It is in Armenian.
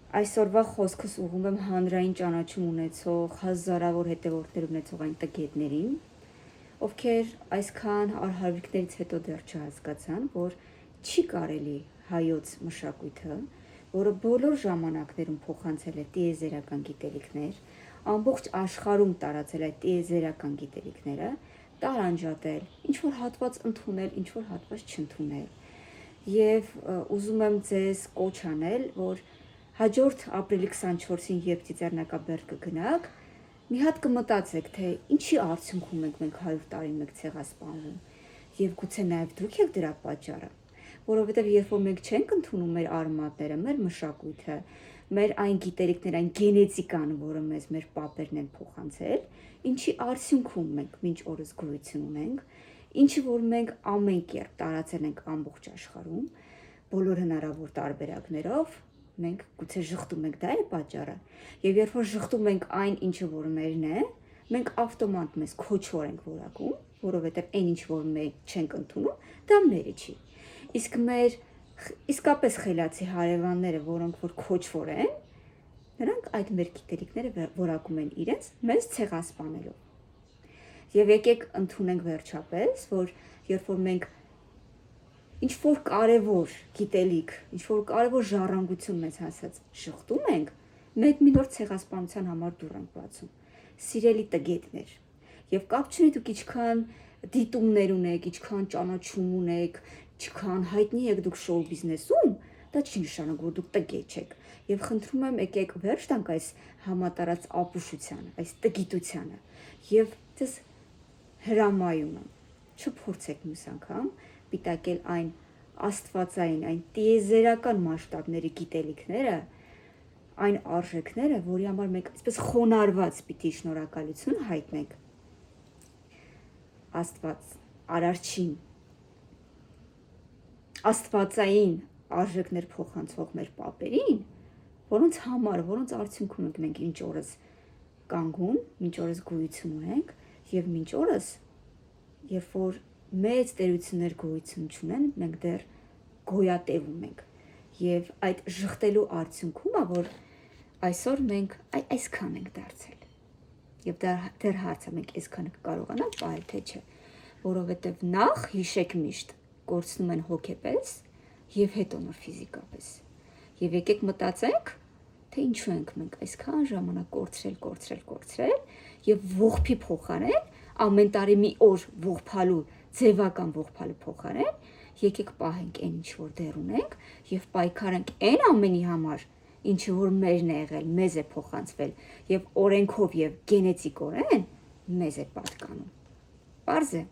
Այսօրվա խոսքս ուղղում եմ հանրային ճանաչում ունեցող հազարավոր հետևորդներ ունեցող այն տգետներին, ովքեր այսքան արհավիրքներից հետո դեռ չհասկացան, որ չի կարելի հայոց մշակույթը, որը բոլոր ժամանակներում փոխանցել է տիեզերական գիտելիքներ, ամբողջ աշխարհում տարածել այդ տիեզերական գիտելիքները, տարանջատել, ինչ-որ հատված ընդունել, ինչ-որ հատված չընդունել։ Եվ ուզում եմ ձեզ կոչ անել, որ հաջորդ ապրիլի 24-ին, երբ ծիծեռնակաբերդ կգնաք, մի հատ կմտածեք, թե ինչի արդյունքում ենք մենք 100 տարի մեկ ցեղասպանվում, եւ գուցե նաեւ դուք եք դրա պատճառը, որովհետեւ երբ որ մենք չենք ընդունում մեր արմատները, մեր մշակույթը, մեր այն գիտելիքները, այն գենետիկան, որը մեզ մեր պապերն են փոխանցել, ինչի արդյունքում մենք մինչ օրս գոյություն ունենք, ինչը որ մենք ամեն կերպ տարածել ենք ամբողջ աշխարհում, բոլոր հնարավոր տարբերակներով, մենք գուցե ժխտում ենք, դա է պատճառը։ Եվ երբ որ ժխտում ենք այն, ինչը որ մերն է, մենք ավտոմատ մեզ քոչվոր ենք որակում, որովհետև այն ինչ որ մենք չենք ընդունում, դա մերը չի։ Իսկ մեր իսկապես խելացի հարևանները, որոնք որ քոչվոր են, նրանք այդ մեր գիտելիքները որակում են իրենց մեզ ցեղասպանելով։ Եվ եկեք ընդունենք վերջապես, որ երբ որ մենք ինչ-որ կարևոր գիտելիք, ինչ-որ կարևոր ժառանգություն մեզ հասած շղթում ենք, մենք մի նոր ցեղասպանության համար դուռ ենք բացում։ Սիրելի տգետներ, եւ կապ չունի դուք ինչքան դիտումներ ունեք, ինչքան ճանաչում ունեք, ինչքան հայտնի եք դուք շոու բիզնեսում, դա չի նշանակում, որ դուք տգետ չեք։ Եվ խնդրում եմ, եկեք վերջ տանք այս համատարած ապուշությանը, այս տգիտությանը։ Եվ դες հրամայում եմ, չփորձեք մյուս անգամ պիտակել այն աստվածային, այն տիեզերական մասշտաբների գիտելիքները, այն արժեքները, որի համար մենք այսպես խոնարհված պիտի շնորհակալություն հայտնենք Աստված, Արարչին, աստվածային արժեքներ փոխանցող մեր պապերին, որոնց համար, որոնց արդյունքում ենք մենք ինչ օրս կանգուն, ինչ օրս գոյություն ունենք, եւ ինչ օրս, երբ որ մեծ տերություններ գոյություն չունեն, մենք դեռ գոյատևում ենք։ Եվ այդ ժխտելու արդյունքում է, որ այսօր մենք այսքան ենք դարձել։ Եվ դեռ հարց է, մենք այսքանը կկարողանանք պահել, թե չէ, որովհետև նախ հիշեք միշտ կորցնում են հոգեպես եւ հետո նոր ֆիզիկապես։ Եվ եկեք մտածենք, թե ինչու ենք մենք այսքան ժամանակ կորցրել եւ ողբի փոխարեն ամեն տարի մի օր ողբալու, ձևական ողբալու փոխարեն, եկեք պահենք այն ինչ որ դեռ ունենք եւ պայքարենք այն ամենի համար, ինչը որ մերն է եղել, մեզ է փոխանցվել եւ օրենքով եւ գենետիկորեն մեզ է պատկանում։ Պարզ է։